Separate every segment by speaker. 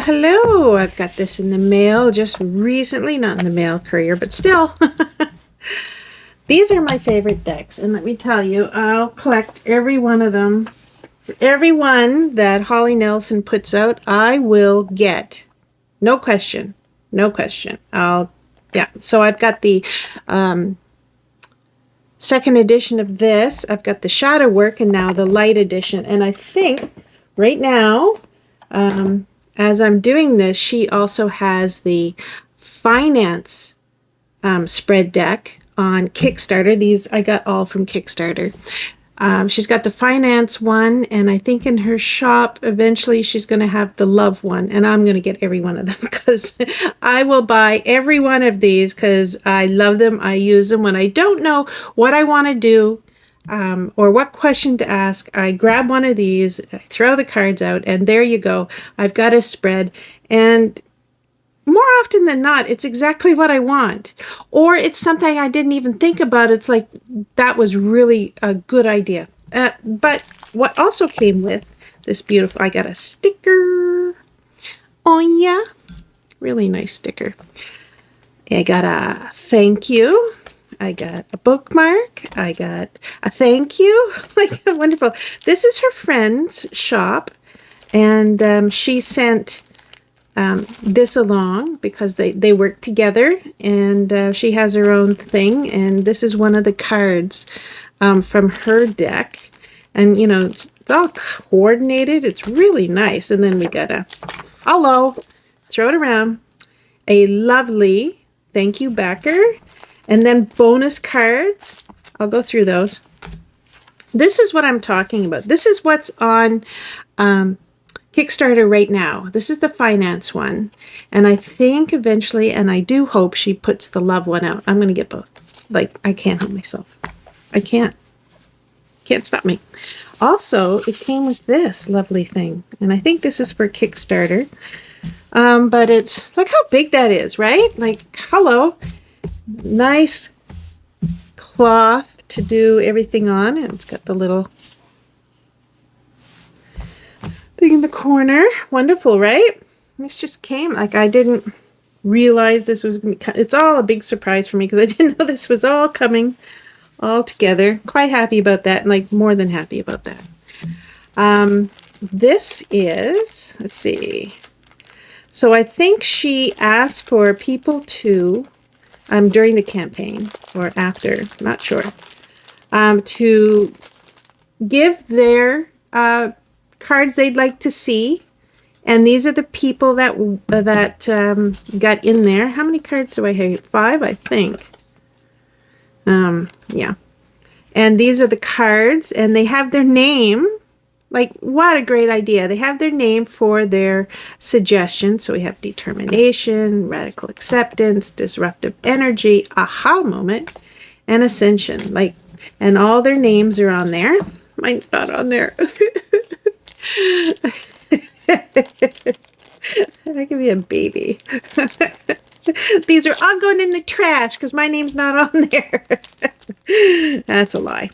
Speaker 1: Hello. I've got this in the mail just recently, not in the mail courier, but still. These are my favorite decks, and let me tell you, I'll collect every one of them. For every one that Holly Nelson puts out, I will get. No question. No question. Yeah. So I've got the second edition of this. I've got the shadow work and now the light edition. And I think right now, as I'm doing this, she also has the finance spread deck on Kickstarter. These I got all from Kickstarter. She's got the finance one, and I think in her shop eventually she's going to have the love one, and I'm going to get every one of them because I will buy every one of these because I love them. I use them when I don't know what I want to do or what question to ask. I grab one of these, I throw the cards out, and there you go. I've got a spread, and more often than not, it's exactly what I want. Or it's something I didn't even think about. It's like, that was really a good idea. But what also came with this beautiful, I got a sticker. Oh yeah, really nice sticker. I got a thank you. I got a bookmark. I got a thank you. Like, wonderful. This is her friend's shop. And she sent this along because they work together, and she has her own thing, and this is one of the cards from her deck, and you know, it's all coordinated. It's really nice. And then we got a hello, throw it around, a lovely thank you backer, and then bonus cards. I'll go through those. This is what I'm talking about. This is what's on Kickstarter right now. This is the finance one, and I think eventually, and I do hope, she puts the love one out. I'm going to get both. Like, I can't help myself. I can't stop me. Also, it came with this lovely thing, and I think this is for Kickstarter. But it's, look how big that is, right? Like, hello, nice cloth to do everything on, and it's got the little thing in the corner. Wonderful, right? This just came. Like, I didn't realize this was going to be, it's all a big surprise for me because I didn't know this was all coming all together. Quite happy about that, and like more than happy about that. This is, let's see. So I think she asked for people to, during the campaign or after, not sure, to give their cards they'd like to see, and these are the people that got in there. How many cards do I have? 5, I think. Yeah, and these are the cards, and they have their name. Like, what a great idea! They have their name for their suggestion. So we have determination, radical acceptance, disruptive energy, aha moment, and ascension. Like, and all their names are on there. Mine's not on there. I could be a baby. These are all going in the trash because my name's not on there. That's a lie.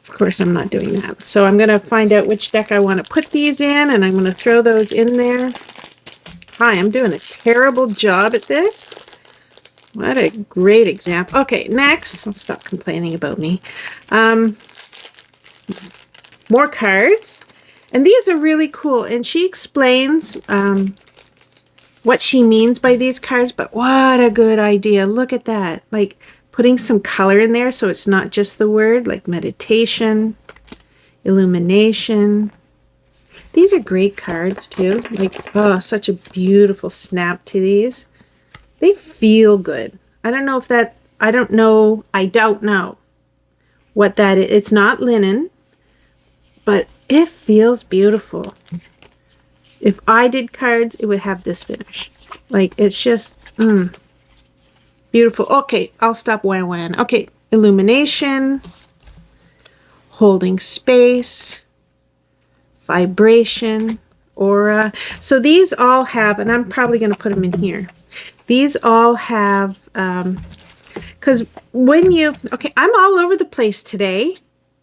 Speaker 1: Of course, I'm not doing that. So I'm going to find out which deck I want to put these in, and I'm going to throw those in there. Hi, I'm doing a terrible job at this. What a great example. Okay, next. I'll stop complaining about me. More cards. And these are really cool. And she explains what she means by these cards. But what a good idea. Look at that. Like, putting some color in there so it's not just the word. Like meditation, illumination. These are great cards too. Like, oh, such a beautiful snap to these. They feel good. I don't know if that, I don't know what that is. It's not linen, but it feels beautiful. If I did cards, it would have this finish. Like, it's just beautiful. Okay, I'll stop wham. Okay, illumination, holding space, vibration, aura. So these all have, and I'm probably going to put them in here. These all have, because when you, okay, I'm all over the place today.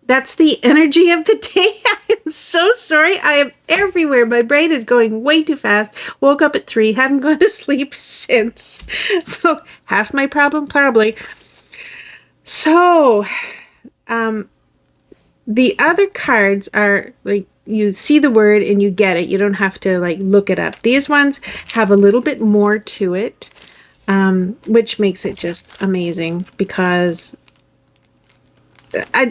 Speaker 1: That's the energy of the day. I'm so sorry. I am everywhere. My brain is going way too fast. Woke up at 3, haven't gone to sleep since. So half my problem, probably. So, the other cards are like, you see the word and you get it. You don't have to like look it up. These ones have a little bit more to it, which makes it just amazing because I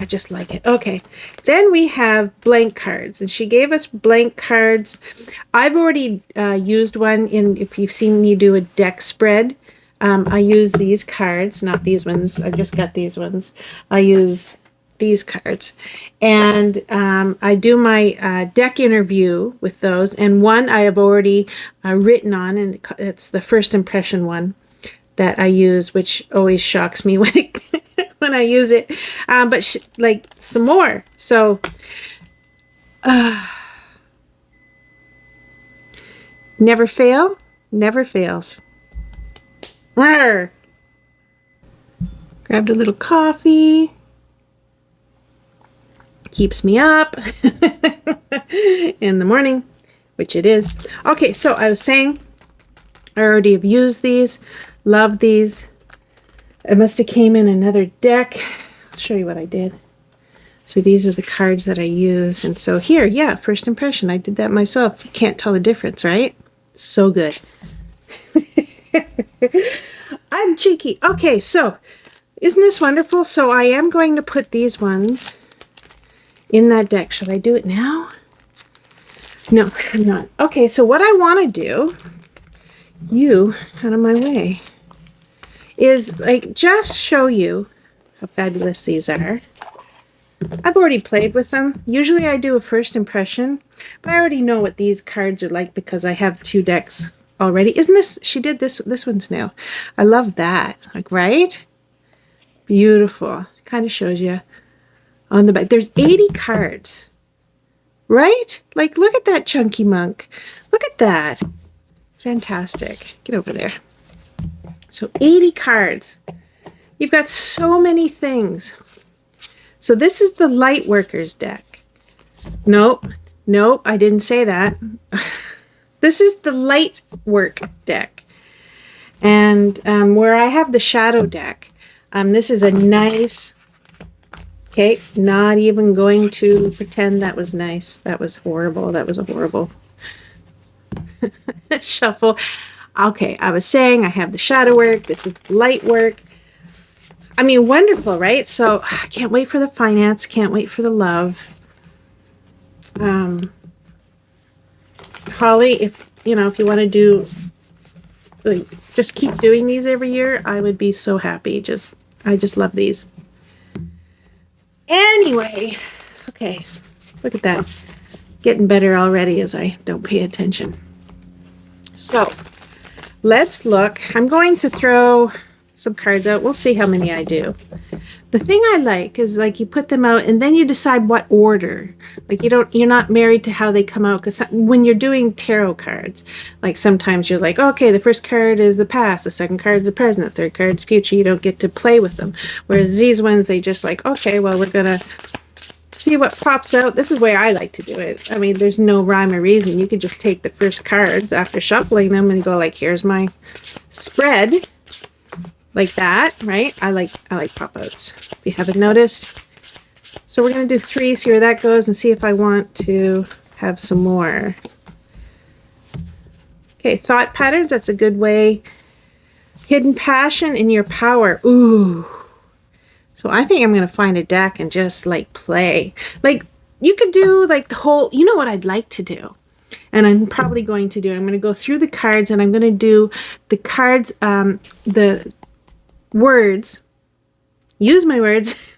Speaker 1: just like it. Okay, then we have blank cards, and she gave us blank cards. I've already used one if you've seen me do a deck spread. I use these cards, not these ones. I just got these ones. I use these cards, and I do my deck interview with those, and one I have already written on, and it's the first impression one that I use, which always shocks me when when I use it, but like some more. So never fail, never fails. Arr! Grabbed a little coffee. Keeps me up in the morning, which it is. Okay, so I was saying I already have used these, love these. It must have came in another deck. I'll show you what I did. So these are the cards that I use. And so here, yeah, first impression. I did that myself. You can't tell the difference, right? So good. I'm cheeky. Okay, so isn't this wonderful? So I am going to put these ones in that deck. Should I do it now? No, I'm not. Okay, so what I want to do, you out of my way, is like just show you how fabulous these are. I've already played with them. Usually I do a first impression, but I already know what these cards are like because I have 2 decks already. Isn't this, she did this one's new. I love that. Like, right? Beautiful. Kind of shows you on the back. There's 80 cards, right? Like, look at that chunky monk. Look at that. Fantastic. Get over there. So 80 cards. You've got so many things. So this is the light workers deck. Nope, I didn't say that. This is the light work deck. And where I have the shadow deck, this is a nice, okay, not even going to pretend that was nice. That was horrible. That was a horrible shuffle. Okay, I was saying I have the shadow work. This is the light work. I mean, wonderful, right? So I can't wait for the finance. Can't wait for the love. Holly, if you want to do, like, just keep doing these every year, I would be so happy. I just love these. Anyway, okay, look at that. Getting better already as I don't pay attention. So let's look. I'm going to throw some cards out. We'll see how many I do. The thing I like is, like, you put them out and then you decide what order. Like, you're not married to how they come out, because when you're doing tarot cards, like, sometimes you're like, okay, the first card is the past, the second card is the present, the third card is future. You don't get to play with them. Whereas these ones, they just like, okay, well, we're gonna see what pops out. This is the way I like to do it. I mean, there's no rhyme or reason. You could just take the first cards after shuffling them and go like, here's my spread. Like that, right? I like pop-outs, if you haven't noticed. So we're going to do 3, see where that goes, and see if I want to have some more. Okay, thought patterns, that's a good way. Hidden passion in your power. Ooh. So I think I'm going to find a deck and just, like, play. Like, you could do, like, the whole, you know what I'd like to do? And I'm probably going to do, I'm going to go through the cards, and I'm going to do the cards, the words, use my words,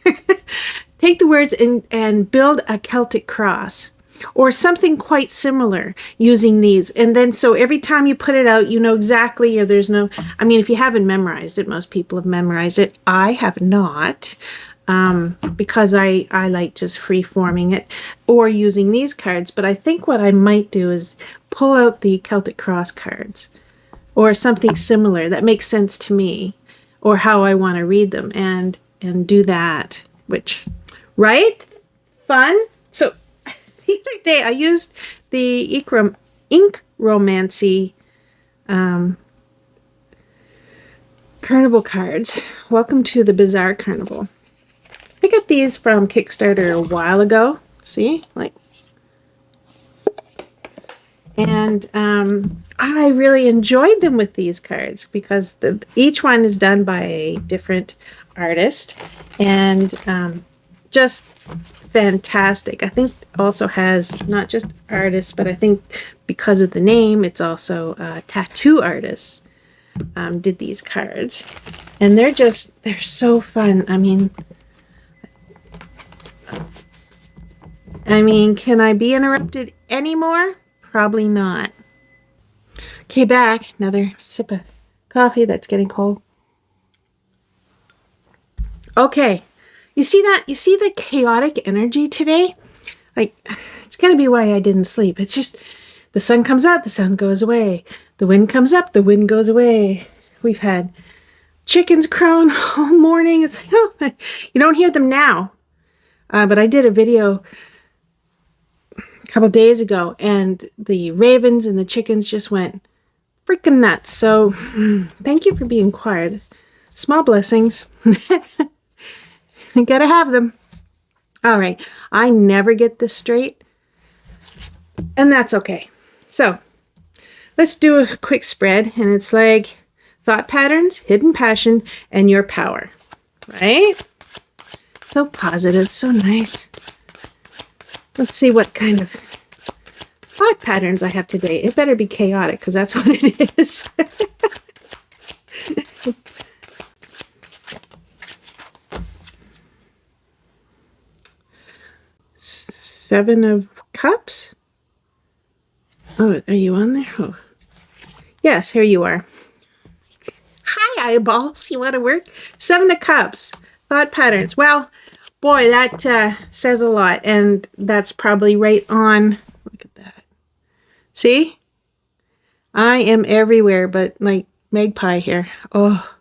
Speaker 1: take the words and build a Celtic cross or something quite similar using these. And then so every time you put it out, you know exactly, or there's no, I mean, if you haven't memorized it, most people have memorized it. I have not, because I like just free forming it or using these cards. But I think what I might do is pull out the Celtic cross cards or something similar that makes sense to me, or how I want to read them, and do that, which, right? Fun. So the other day I used the ink romancy carnival cards. Welcome to the Bizarre Carnival. I got these from Kickstarter a while ago. See, like, and I really enjoyed them with these cards because each one is done by a different artist, and just fantastic. I think also has not just artists, but I think because of the name, it's also tattoo artists did these cards, and they're so fun. I mean, can I be interrupted anymore? Probably not. Okay, back. Another sip of coffee that's getting cold. Okay. You see that? You see the chaotic energy today? Like, it's got to be why I didn't sleep. It's just the sun comes out, the sun goes away. The wind comes up, the wind goes away. We've had chickens crowing all morning. It's like, oh, you don't hear them now. But I did a video a couple days ago, and the ravens and the chickens just went freaking nuts. So thank you for being quiet. Small blessings. You gotta have them. All right. I never get this straight, and that's okay. So let's do a quick spread, and it's like thought patterns, hidden passion, and your power. Right? So positive, so nice. Let's see what kind of thought patterns I have today. It better be chaotic, because that's what it is. 7 of Cups. Oh, are you on there? Oh. Yes, here you are. Hi, eyeballs. You want to work? 7 of Cups. Thought patterns. Well, boy, that says a lot. And that's probably right on. Look at that. See? I am everywhere, but like magpie here. Oh.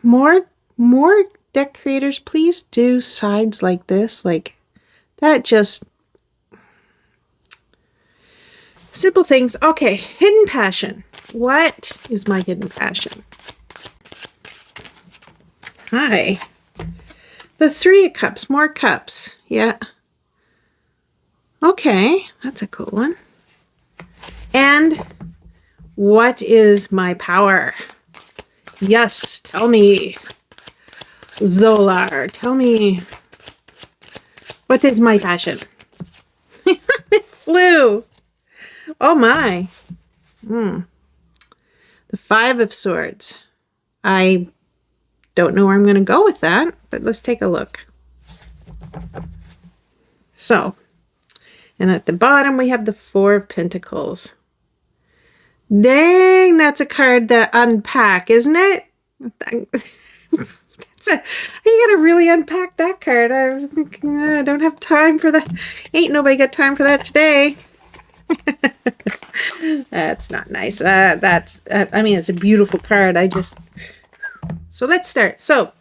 Speaker 1: More deck creators, please do sides like this. Like, that just... Simple things. Okay, hidden passion. What is my hidden passion? Hi. The 3 of Cups. More cups. Yeah. Okay, that's a cool one. And what is my power? Yes, tell me. Zolar, tell me. What is my passion? It flew. Oh my. The 5 of Swords. I don't know where I'm going to go with that, but let's take a look. So, and at the bottom we have the 4 of Pentacles. Dang, that's a card to unpack, isn't it? You gotta really unpack that card. I don't have time for that. Ain't nobody got time for that today. That's not nice. I mean, it's a beautiful card. So let's start. So,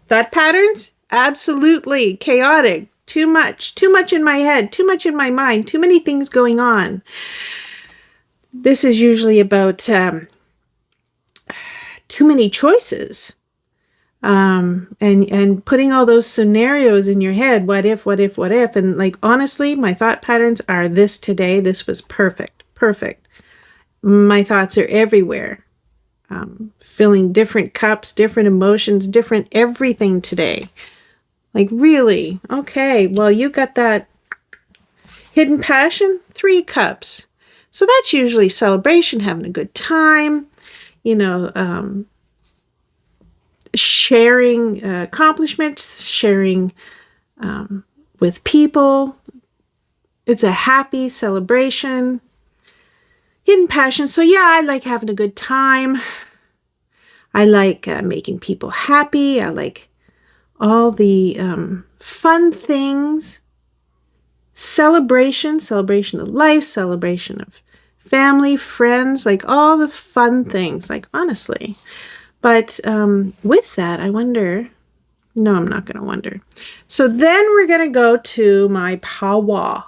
Speaker 1: thought patterns? Absolutely chaotic. Too much in my head, too much in my mind, too many things going on. This is usually about too many choices. And putting all those scenarios in your head, what if, and like, honestly, my thought patterns are this today. This was perfect. My thoughts are everywhere. Filling different cups, different emotions, different everything today. Like, really? Okay, well, you got that hidden passion, 3 cups. So that's usually celebration, having a good time, sharing accomplishments, sharing with people. It's a happy celebration. Hidden passion. So yeah, I like having a good time. I like making people happy. I like all the fun things. Celebration of life, celebration of family, friends, like all the fun things, like, honestly. But with that, I wonder, No, I'm not going to wonder. So then we're going to go to my power.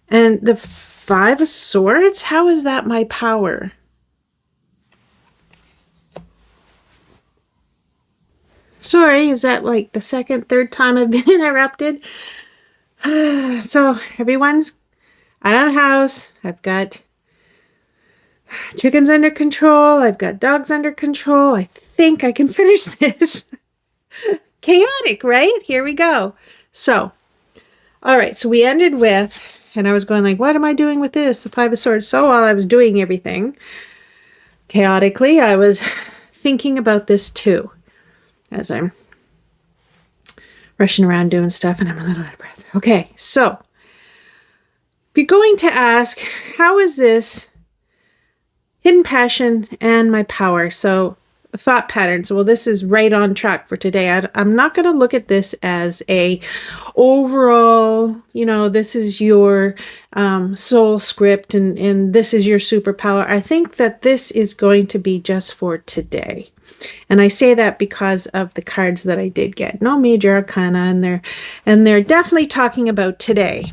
Speaker 1: And the Five of Swords, how is that my power? Sorry, is that like the second, third time I've been interrupted? So everyone's out of the house. I've got chickens under control. I've got dogs under control. I think I can finish this. Chaotic, right? Here we go. So, all right. So we ended with, and I was going like, what am I doing with this? The Five of Swords. So while I was doing everything chaotically, I was thinking about this too, as I'm rushing around doing stuff and I'm a little out of breath. Okay. So if you're going to ask, how is this hidden passion and my power? So thought patterns. Well, this is right on track for today. I'm not going to look at this as a overall, this is your soul script and this is your superpower. I think that this is going to be just for today. And I say that because of the cards that I did get. No major arcana, and they're definitely talking about today.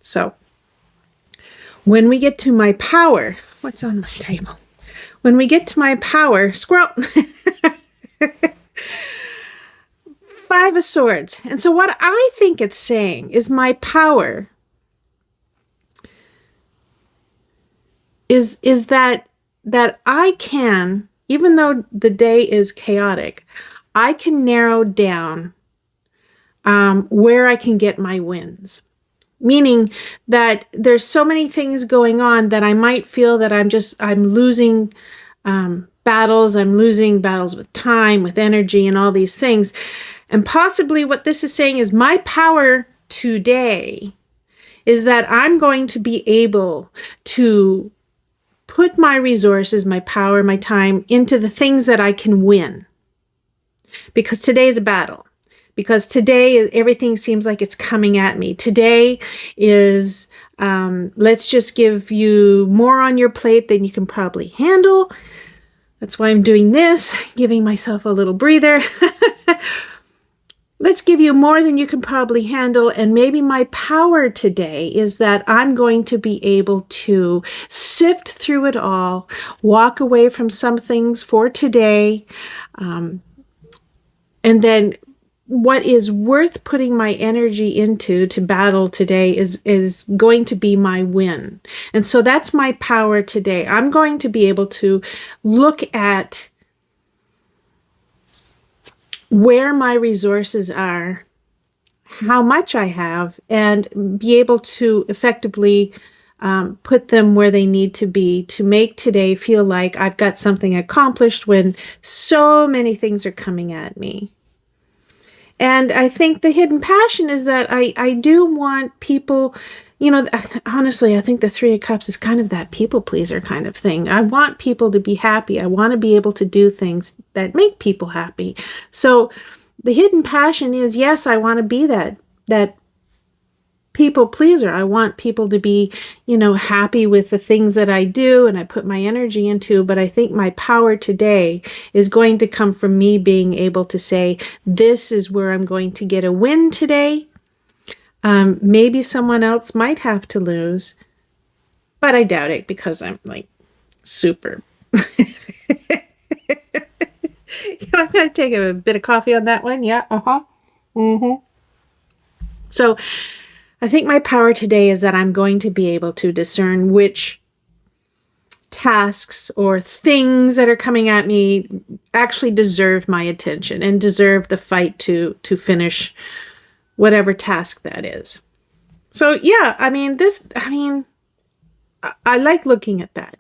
Speaker 1: So when we get to my power, what's on my table? When we get to my power, squirrel, Five of Swords. And so what I think it's saying is my power is that I can, even though the day is chaotic, I can narrow down where I can get my wins. Meaning that there's so many things going on that I might feel that I'm losing battles. I'm losing battles with time, with energy, and all these things. And possibly what this is saying is my power today is that I'm going to be able to put my resources, my power, my time into the things that I can win. Because today is a battle. Because today, everything seems like it's coming at me. Today is, let's just give you more on your plate than you can probably handle. That's why I'm doing this, giving myself a little breather. Let's give you more than you can probably handle. And maybe my power today is that I'm going to be able to sift through it all, walk away from some things for today, and then what is worth putting my energy into to battle today is going to be my win. And so that's my power today. I'm going to be able to look at where my resources are, how much I have, and be able to effectively put them where they need to be to make today feel like I've got something accomplished when so many things are coming at me. And I think the hidden passion is that I do want people, honestly, I think the Three of Cups is kind of that people pleaser kind of thing. I want people to be happy. I want to be able to do things that make people happy. So the hidden passion is, yes, I want to be that people pleaser. I want people to be, happy with the things that I do and I put my energy into. But I think my power today is going to come from me being able to say, this is where I'm going to get a win today. Maybe someone else might have to lose, but I doubt it because I'm like super. I'm going to take a bit of coffee on that one. Yeah. So I think my power today is that I'm going to be able to discern which tasks or things that are coming at me actually deserve my attention and deserve the fight to finish whatever task that is. So yeah, I like looking at that.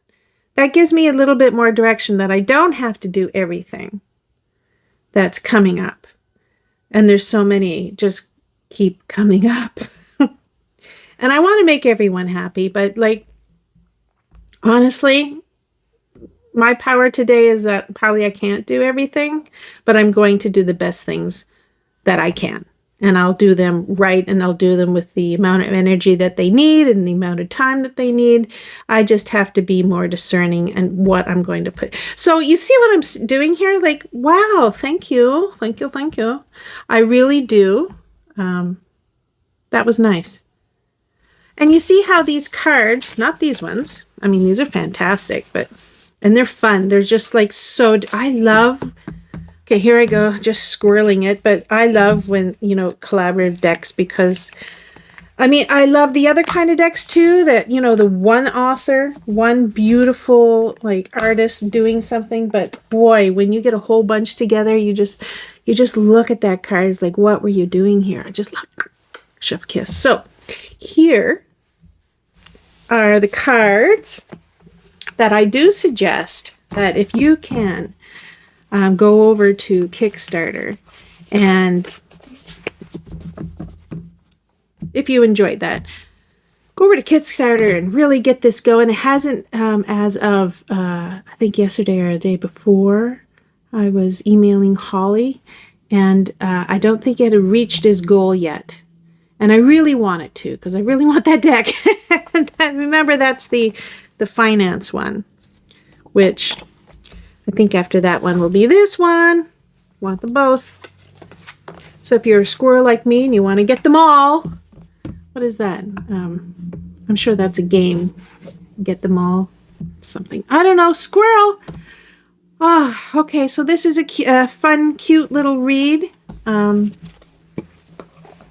Speaker 1: That gives me a little bit more direction that I don't have to do everything that's coming up. And there's so many just keep coming up. And I want to make everyone happy, but honestly, my power today is that probably I can't do everything, but I'm going to do the best things that I can. And I'll do them right, and I'll do them with the amount of energy that they need and the amount of time that they need. I just have to be more discerning in what I'm going to put. So you see what I'm doing here? Like, wow, thank you. Thank you, thank you. I really do. That was nice. And you see how these cards, not these ones, I mean, these are fantastic, and they're fun. They're just like so, I love, okay, here I go, just squirreling it, but I love when, you know, collaborative decks, because, I mean, I love the other kind of decks too, that, you know, the one author, one beautiful, like, artist doing something, but boy, when you get a whole bunch together, you just look at that card, it's like, what were you doing here? I just love, chef kiss. So, here are the cards that I do suggest that if you can go over to Kickstarter, and if you enjoyed that, go over to Kickstarter and really get this going. It hasn't, as of I think yesterday or the day before, I was emailing Holly, and I don't think it had reached his goal yet. And I really want it to, because I really want that deck. Remember, that's the finance one, which I think after that one will be this one. Want them both. So if you're a squirrel like me and you want to get them all, what is that? I'm sure that's a game. Get them all. Something. I don't know. Squirrel. Ah, okay. So this is a fun, cute little read.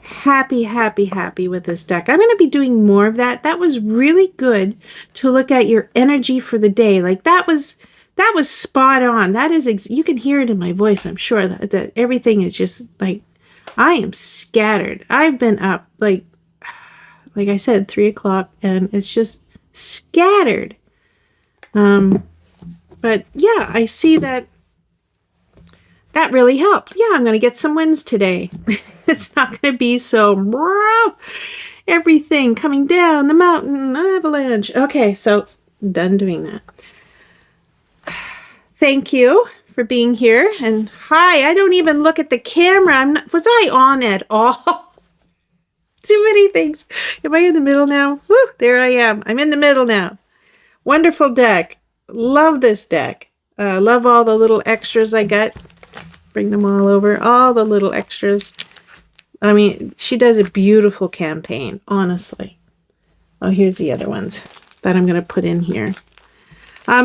Speaker 1: Happy with this deck. I'm going to be doing more of that. That was really good to look at your energy for the day. Like that was spot on. That is, you can hear it in my voice. I'm sure that everything is just like, I am scattered. I've been up like I said, 3 o'clock, and it's just scattered. But yeah, I see that really helped. Yeah, I'm going to get some wins today. It's not going to be so everything coming down the mountain, avalanche. Okay, so done doing that. Thank you for being here. And hi, I don't even look at the camera. Was I on at all? Too many things. Am I in the middle now? Woo, there I am. I'm in the middle now. Wonderful deck. Love this deck. Love all the little extras I got. Bring them all over. All the little extras. I mean, she does a beautiful campaign, honestly. Oh, here's the other ones that I'm going to put in here.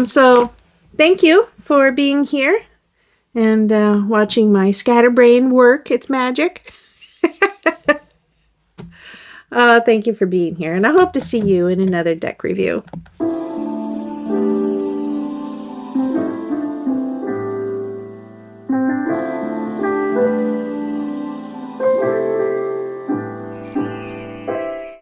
Speaker 1: So thank you for being here and watching my scatterbrain work its magic. Thank you for being here, and I hope to see you in another deck review.